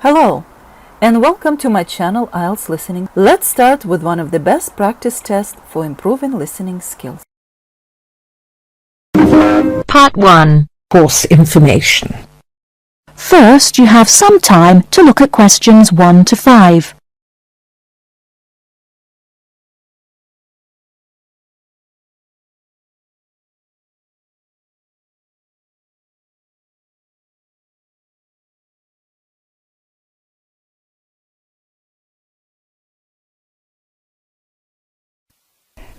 Hello, and welcome to my channel Ielts Listening. Let's start with one of the best practice tests for improving listening skills. Part 1. Course information. First, you have some time to look at questions 1 to 5.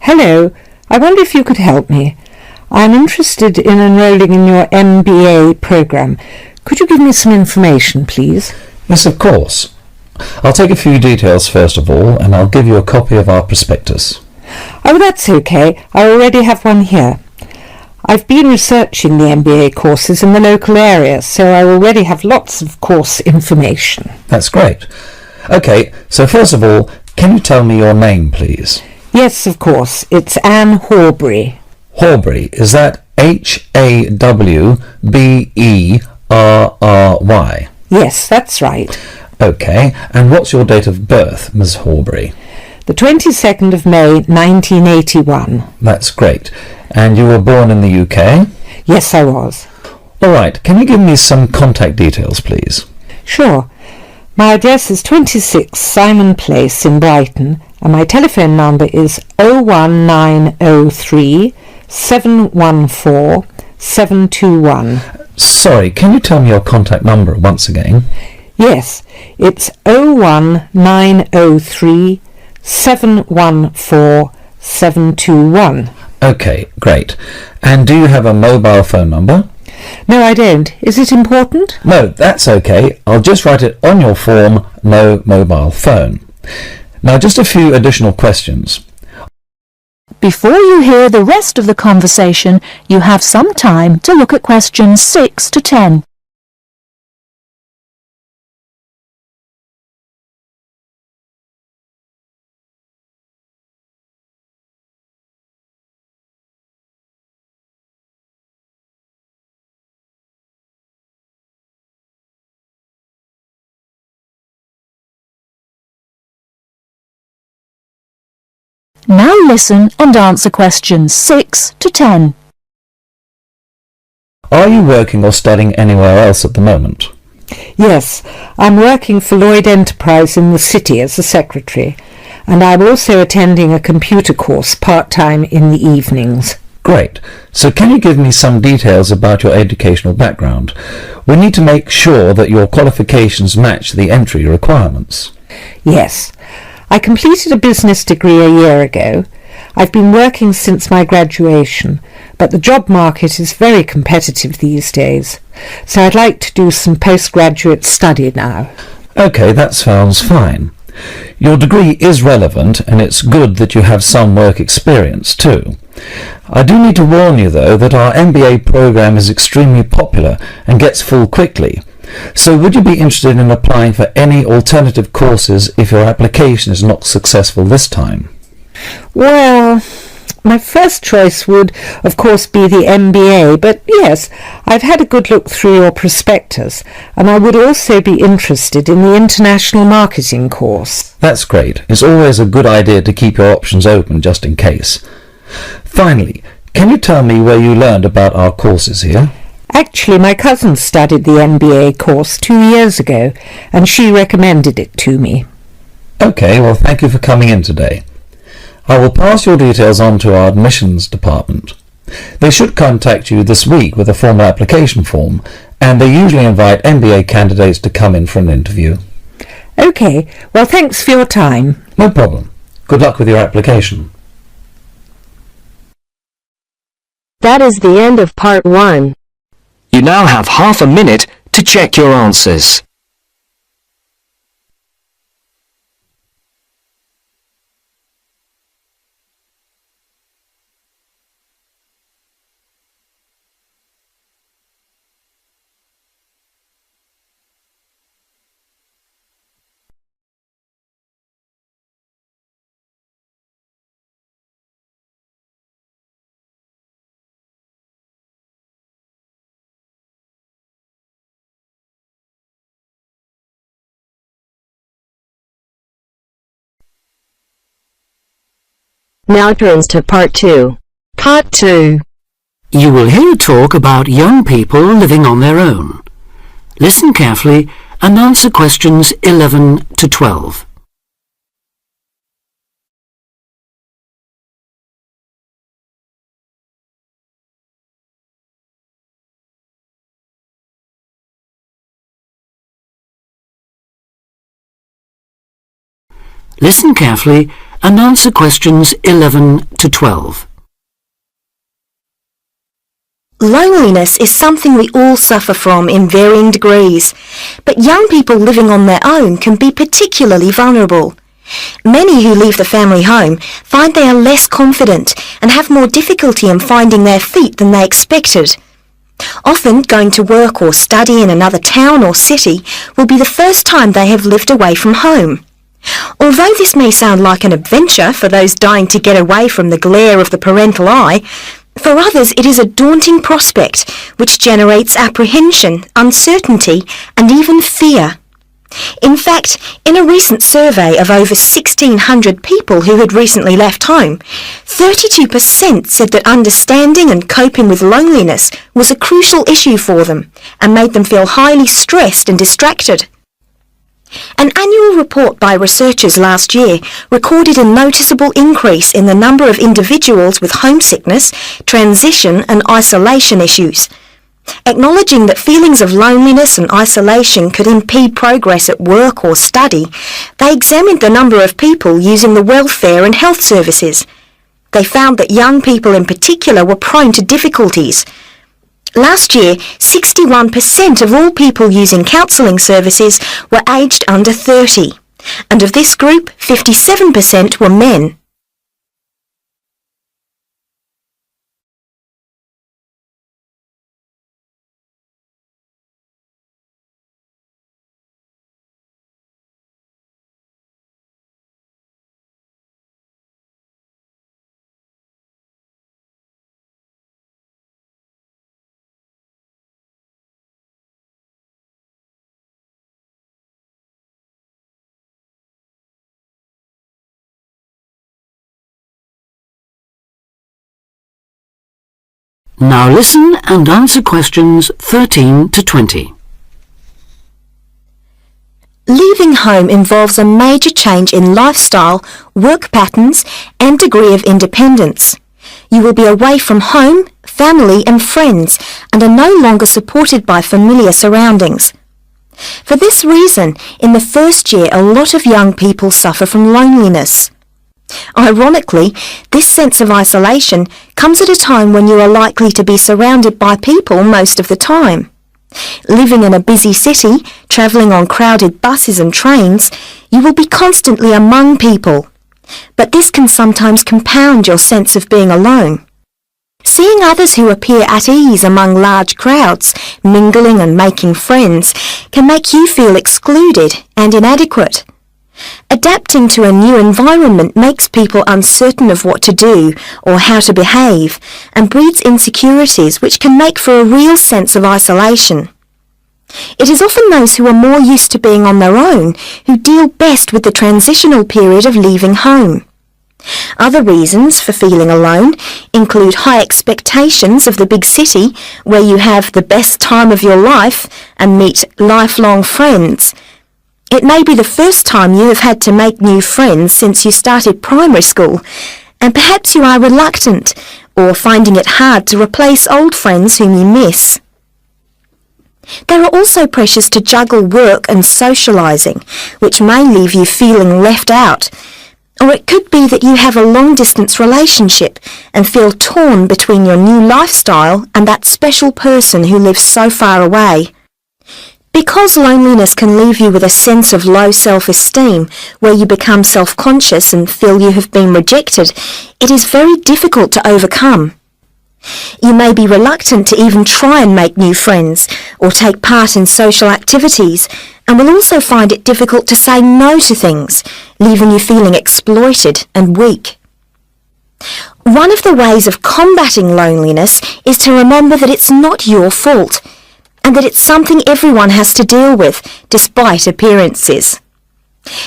Hello, I wonder if you could help me. I'm interested in enrolling in your MBA program. Could you give me some information, please? Yes, of course. I'll take a few details first of all, and I'll give you a copy of our prospectus. Oh, that's okay. I already have one here. I've been researching the MBA courses in the local area, so I already have lots of course information. That's great. Okay, so first of all, can you tell me your name, please? Yes, of course. It's Anne Horbury. Horbury, is that Hawberry? Yes, that's right. Okay, and what's your date of birth, Ms. Horbury? The 22nd of May, 1981. That's great. And you were born in the UK? Yes, I was. All right, can you give me some contact details, please? Sure. My address is 26 Simon Place in Brighton, and my telephone number is 01903 714 721. Sorry, can you tell me your contact number once again? Yes, it's 01903 714 721. Okay, great. And do you have a mobile phone number? No, I don't. Is it important? No, that's okay. I'll just write it on your form, no mobile phone. Now, just a few additional questions. Before you hear the rest of the conversation, you have some time to look at questions 6 to 10. Now listen and answer questions 6 to 10. Are you working or studying anywhere else at the moment? Yes, I'm working for Lloyd Enterprise in the city as a secretary, and I'm also attending a computer course part-time in the evenings. Great. So can you give me some details about your educational background? We need to make sure that your qualifications match the entry requirements. Yes, I completed a business degree a year ago. I've been working since my graduation, but the job market is very competitive these days, so I'd like to do some postgraduate study now. Okay, that sounds fine. Your degree is relevant, and it's good that you have some work experience too. I do need to warn you, though, that our MBA program is extremely popular and gets full quickly. So would you be interested in applying for any alternative courses if your application is not successful this time? Well, my first choice would, of course, be the MBA, but yes, I've had a good look through your prospectus, and I would also be interested in the International Marketing course. That's great. It's always a good idea to keep your options open just in case. Finally, can you tell me where you learned about our courses here? Actually, my cousin studied the MBA course 2 years ago, and she recommended it to me. Okay, well, thank you for coming in today. I will pass your details on to our admissions department. They should contact you this week with a formal application form, and they usually invite MBA candidates to come in for an interview. Okay, well, thanks for your time. No problem. Good luck with your application. That is the end of part 1. You now have half a minute to check your answers. Now turns to Part 2. Part 2. You will hear a talk about young people living on their own. Listen carefully and answer questions 11 to 12. Listen carefully and answer questions 11 to 12. Loneliness is something we all suffer from in varying degrees, but young people living on their own can be particularly vulnerable. Many who leave the family home find they are less confident and have more difficulty in finding their feet than they expected. Often going to work or study in another town or city will be the first time they have lived away from home. Although this may sound like an adventure for those dying to get away from the glare of the parental eye, for others it is a daunting prospect which generates apprehension, uncertainty and even fear. In fact, in a recent survey of over 1,600 people who had recently left home, 32% said that understanding and coping with loneliness was a crucial issue for them and made them feel highly stressed and distracted. An annual report by researchers last year recorded a noticeable increase in the number of individuals with homesickness, transition and isolation issues. Acknowledging that feelings of loneliness and isolation could impede progress at work or study, they examined the number of people using the welfare and health services. They found that young people in particular were prone to difficulties. Last year, 61% of all people using counselling services were aged under 30, and of this group, 57% were men. Now listen and answer questions 13 to 20. Leaving home involves a major change in lifestyle, work patterns and degree of independence. You will be away from home, family and friends and are no longer supported by familiar surroundings. For this reason, in the first year a lot of young people suffer from loneliness. Ironically, this sense of isolation comes at a time when you are likely to be surrounded by people most of the time. Living in a busy city, travelling on crowded buses and trains, you will be constantly among people. But this can sometimes compound your sense of being alone. Seeing others who appear at ease among large crowds, mingling and making friends, can make you feel excluded and inadequate. Adapting to a new environment makes people uncertain of what to do or how to behave and breeds insecurities which can make for a real sense of isolation. It is often those who are more used to being on their own who deal best with the transitional period of leaving home. Other reasons for feeling alone include high expectations of the big city where you have the best time of your life and meet lifelong friends. It may be the first time you have had to make new friends since you started primary school, and perhaps you are reluctant or finding it hard to replace old friends whom you miss. There are also pressures to juggle work and socialising, which may leave you feeling left out. Or it could be that you have a long-distance relationship and feel torn between your new lifestyle and that special person who lives so far away. Because loneliness can leave you with a sense of low self-esteem, where you become self-conscious and feel you have been rejected, it is very difficult to overcome. You may be reluctant to even try and make new friends or take part in social activities, and will also find it difficult to say no to things, leaving you feeling exploited and weak. One of the ways of combating loneliness is to remember that it's not your fault, and that it's something everyone has to deal with, despite appearances.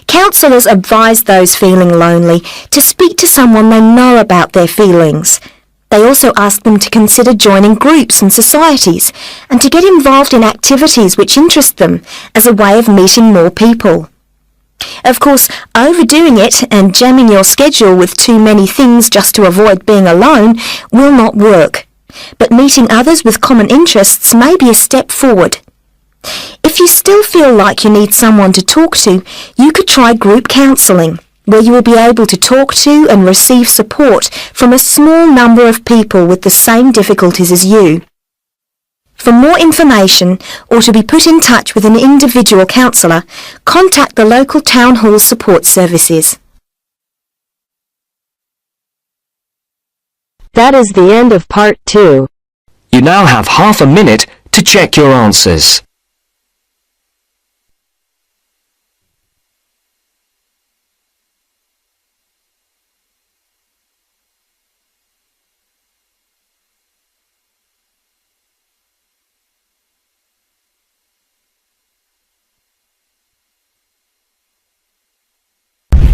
Counsellors advise those feeling lonely to speak to someone they know about their feelings. They also ask them to consider joining groups and societies and to get involved in activities which interest them as a way of meeting more people. Of course, overdoing it and jamming your schedule with too many things just to avoid being alone will not work. But meeting others with common interests may be a step forward. If you still feel like you need someone to talk to, you could try group counselling, where you will be able to talk to and receive support from a small number of people with the same difficulties as you. For more information or to be put in touch with an individual counsellor, contact the local town hall support services. That is the end of part 2. You now have half a minute to check your answers.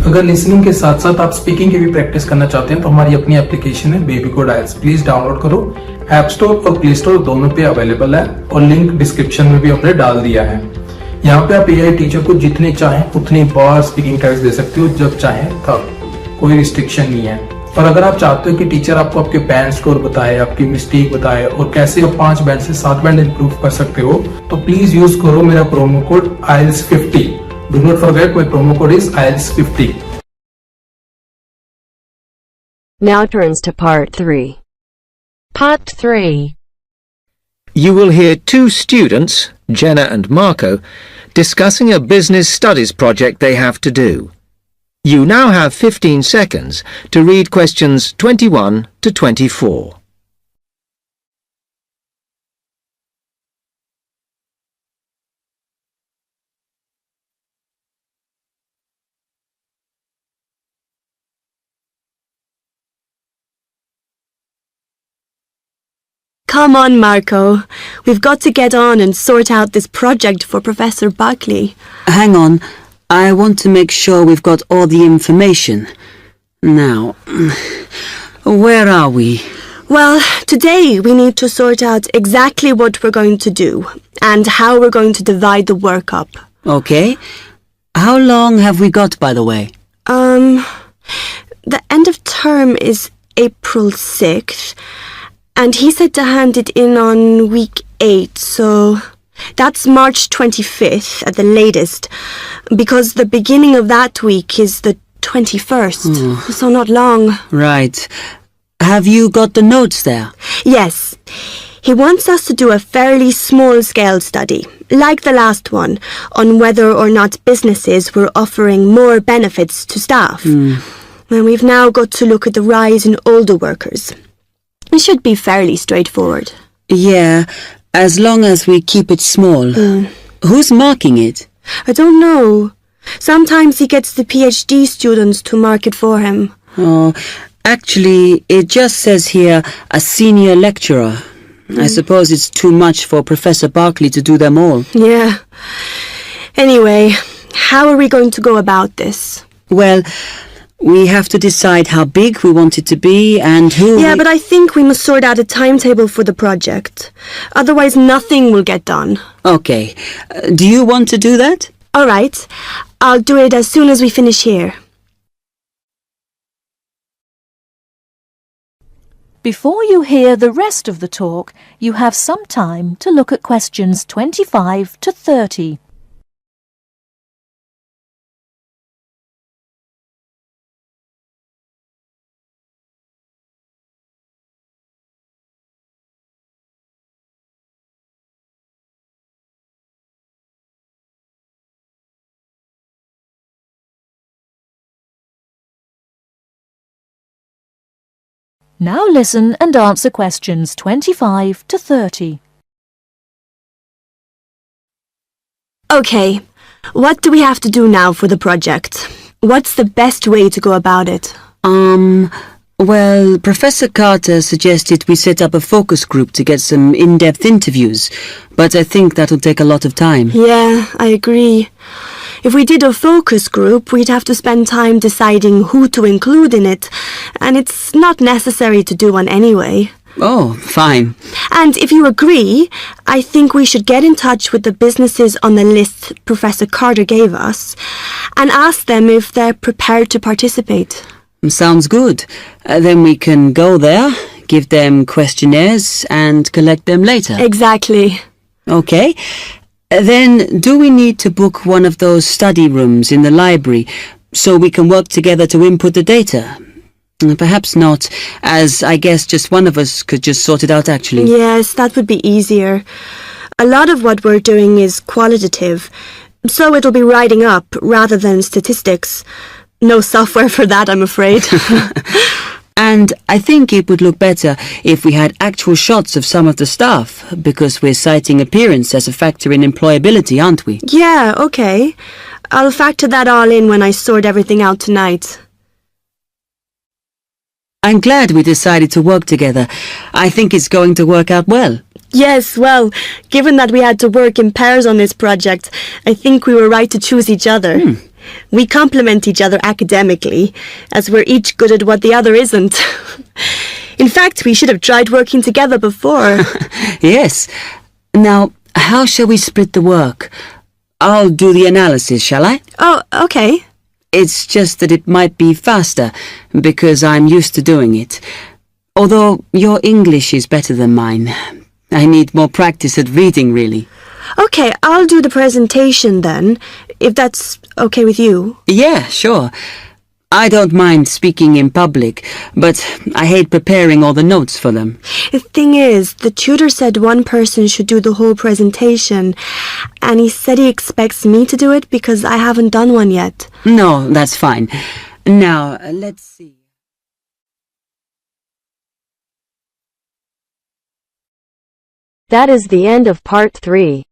अगर listening के साथ साथ आप speaking की भी practice करना चाहते हैं तो हमारी अपनी एप्लीकेशन है baby code isles, please download करो। ऐप स्टोर और प्ले स्टोर दोनों पे अवेलेबल है और लिंक डिस्क्रिप्शन में भी हमने डाल दिया है। यहाँ पे आप एआई टीचर को जितने चाहें उतनी बार स्पीकिंग टेस्ट दे सकते हो, जब चाहें तब, कोई रिस्ट्रिक्शन नहीं है। और अगर आप चाहते हो कि टीचर आपको आपके बैंड स्कोर बताए, आपकी मिस्टेक बताए और कैसे आप 5 बैंड से 7 बैंड इंप्रूव कर सकते हो, तो प्लीज यूज करो मेरा promo code IELTS50। Do not forget my promo code is IELTS50. Now turns to part 3. Part 3. You will hear two students, Jenna and Marco, discussing a business studies project they have to do. You now have 15 seconds to read questions 21 to 24. Come on, Marco. We've got to get on and sort out this project for Professor Buckley. Hang on. I want to make sure we've got all the information. Now, where are we? Well, today we need to sort out exactly what we're going to do and how we're going to divide the work up. Okay. How long have we got, by the way? The end of term is April 6th. And he said to hand it in on week 8, so that's March 25th at the latest, because the beginning of that week is the 21st, so not long. Right. Have you got the notes there? Yes. He wants us to do a fairly small-scale study, like the last one, on whether or not businesses were offering more benefits to staff. And we've now got to look at the rise in older workers. It should be fairly straightforward. Yeah, as long as we keep it small. Who's marking it? I don't know. Sometimes he gets the PhD students to mark it for him. Oh, actually, it just says here, a senior lecturer. I suppose it's too much for Professor Barclay to do them all. Yeah. Anyway, how are we going to go about this? Well, we have to decide how big we want it to be and who... Yeah, but I think we must sort out a timetable for the project. Otherwise, nothing will get done. Okay. Do you want to do that? All right. I'll do it as soon as we finish here. Before you hear the rest of the talk, you have some time to look at questions 25 to 30. Now listen and answer questions 25 to 30. Okay, what do we have to do now for the project? What's the best way to go about it? Well, Professor Carter suggested we set up a focus group to get some in-depth interviews, but I think that'll take a lot of time. Yeah, I agree. If we did a focus group, we'd have to spend time deciding who to include in it, and it's not necessary to do one anyway. Oh, fine. And if you agree, I think we should get in touch with the businesses on the list Professor Carter gave us and ask them if they're prepared to participate. Sounds good. Then we can go there, give them questionnaires and collect them later. Exactly. Okay. Then do we need to book one of those study rooms in the library so we can work together to input the data? Perhaps not, as I guess just one of us could just sort it out actually. Yes, that would be easier. A lot of what we're doing is qualitative, so it'll be writing up rather than statistics. No software for that, I'm afraid. And I think it would look better if we had actual shots of some of the staff, because we're citing appearance as a factor in employability, aren't we? Yeah, okay. I'll factor that all in when I sort everything out tonight. I'm glad we decided to work together. I think it's going to work out well. Yes, well, given that we had to work in pairs on this project, I think we were right to choose each other. We complement each other academically, as we're each good at what the other isn't. In fact, we should have tried working together before. Yes. Now, how shall we split the work? I'll do the analysis, shall I? Oh, okay. It's just that it might be faster, because I'm used to doing it. Although your English is better than mine. I need more practice at reading, really. Okay, I'll do the presentation then, if that's okay with you. Yeah, sure. I don't mind speaking in public, but I hate preparing all the notes for them. The thing is, the tutor said one person should do the whole presentation, and he said he expects me to do it because I haven't done one yet. No, that's fine. Now, let's see. That is the end of part 3.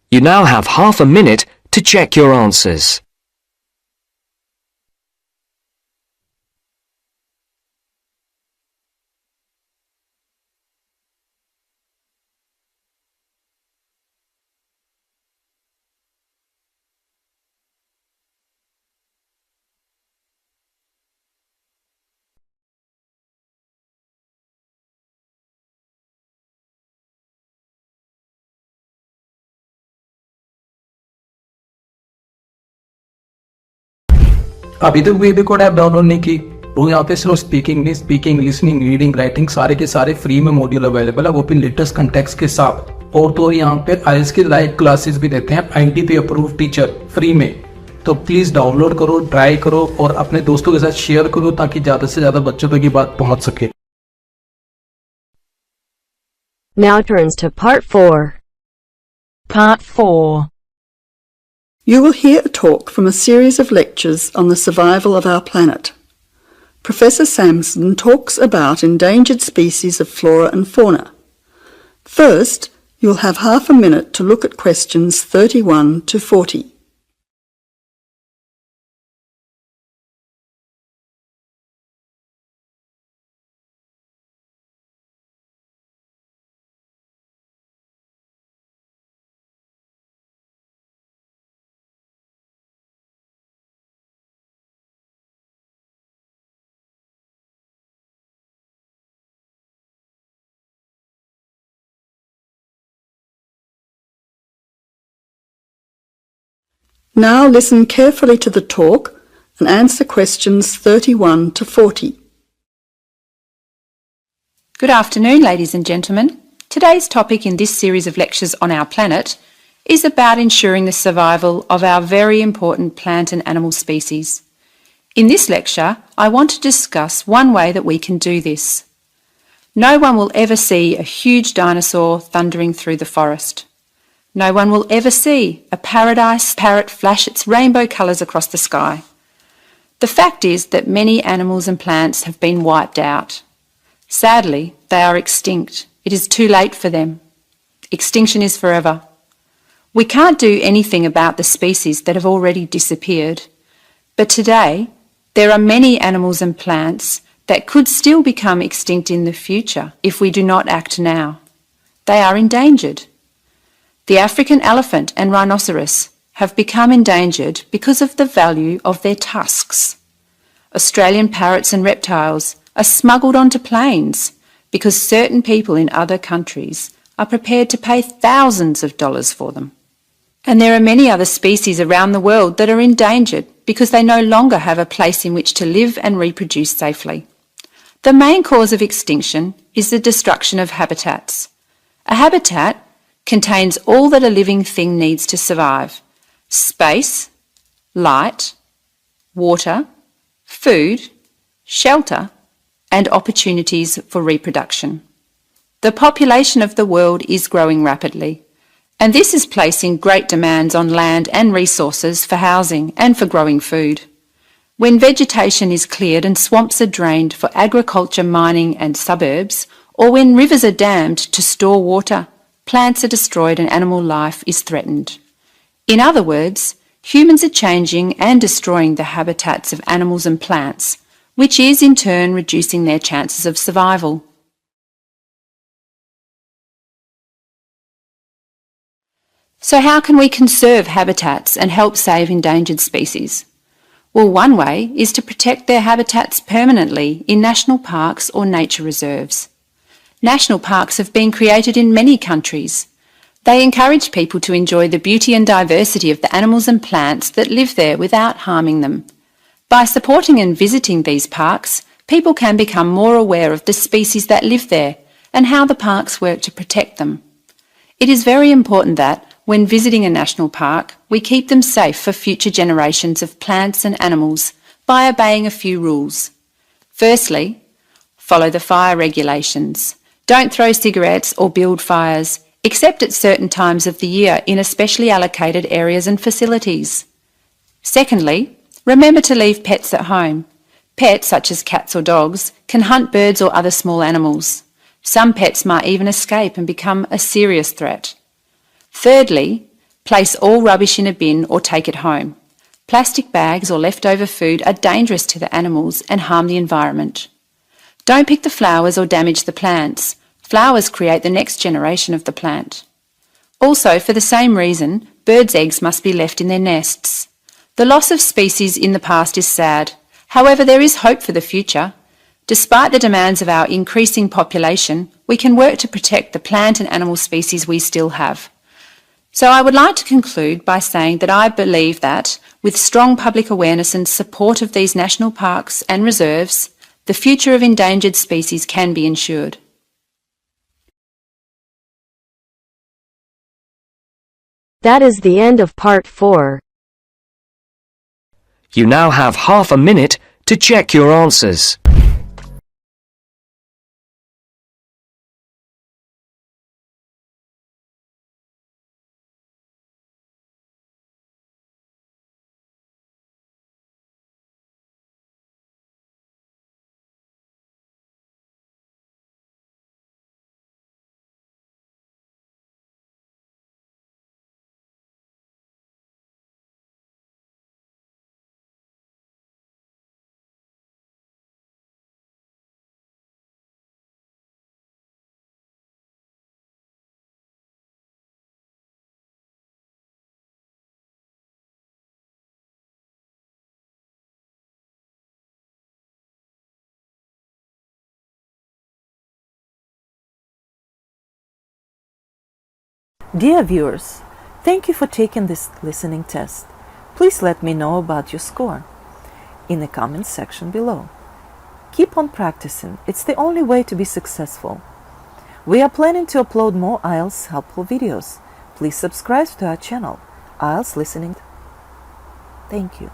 You now have half a minute to check your answers. अभी तक baby code app download नहीं की तो यहाँ पे सिर्फ speaking listening reading writing सारे के सारे फ्री में मॉड्यूल अवेलेबल है, वो भी लेटेस्ट कंटेक्स्ट के साथ। और तो यहाँ पे आईएलटीएस की लाइव क्लासेस भी देते हैं आईटीपी अप्रूव्ड टीचर फ्री में। तो प्लीज डाउनलोड करो, ट्राई करो और अपने दोस्तों के साथ शेयर करो ताकि ज्यादा से ज्यादा बच्चों तक ये बात पहुंच सके। Now turns to part 4. Part 4. You will hear a talk from a series of lectures on the survival of our planet. Professor Samson talks about endangered species of flora and fauna. First, you'll have half a minute to look at questions 31 to 40. Now listen carefully to the talk and answer questions 31 to 40. Good afternoon, ladies and gentlemen. Today's topic in this series of lectures on our planet is about ensuring the survival of our very important plant and animal species. In this lecture, I want to discuss one way that we can do this. No one will ever see a huge dinosaur thundering through the forest. No one will ever see a paradise parrot flash its rainbow colours across the sky. The fact is that many animals and plants have been wiped out. Sadly, they are extinct. It is too late for them. Extinction is forever. We can't do anything about the species that have already disappeared. But today, There are many animals and plants that could still become extinct in the future if we do not act now. They are endangered. The African elephant and rhinoceros have become endangered because of the value of their tusks. Australian parrots and reptiles are smuggled onto planes because certain people in other countries are prepared to pay thousands of dollars for them. And there are many other species around the world that are endangered because they no longer have a place in which to live and reproduce safely. The main cause of extinction is the destruction of habitats. A habitat contains all that a living thing needs to survive: space, light, water, food, shelter, and opportunities for reproduction. The population of the world is growing rapidly, and this is placing great demands on land and resources for housing and for growing food. When vegetation is cleared and swamps are drained for agriculture, mining and suburbs, or when rivers are dammed to store water, plants are destroyed and animal life is threatened. In other words, humans are changing and destroying the habitats of animals and plants, which is in turn reducing their chances of survival. So how can we conserve habitats and help save endangered species? Well, one way is to protect their habitats permanently in national parks or nature reserves. National parks have been created in many countries. They encourage people to enjoy the beauty and diversity of the animals and plants that live there without harming them. By supporting and visiting these parks, people can become more aware of the species that live there and how the parks work to protect them. It is very important that, when visiting a national park, we keep them safe for future generations of plants and animals by obeying a few rules. Firstly, follow the fire regulations. Don't throw cigarettes or build fires, except at certain times of the year in especially allocated areas and facilities. Secondly, remember to leave pets at home. Pets, such as cats or dogs, can hunt birds or other small animals. Some pets might even escape and become a serious threat. Thirdly, place all rubbish in a bin or take it home. Plastic bags or leftover food are dangerous to the animals and harm the environment. Don't pick the flowers or damage the plants. Flowers create the next generation of the plant. Also, for the same reason, birds' eggs must be left in their nests. The loss of species in the past is sad. However, there is hope for the future. Despite the demands of our increasing population, we can work to protect the plant and animal species we still have. So I would like to conclude by saying that I believe that, with strong public awareness and support of these national parks and reserves, the future of endangered species can be ensured. That is the end of part 4. You now have half a minute to check your answers. Dear viewers, thank you for taking this listening test. Please let me know about your score in the comments section below. Keep on practicing. It's the only way to be successful. We are planning to upload more IELTS helpful videos. Please subscribe to our channel, IELTS Listening. Thank you.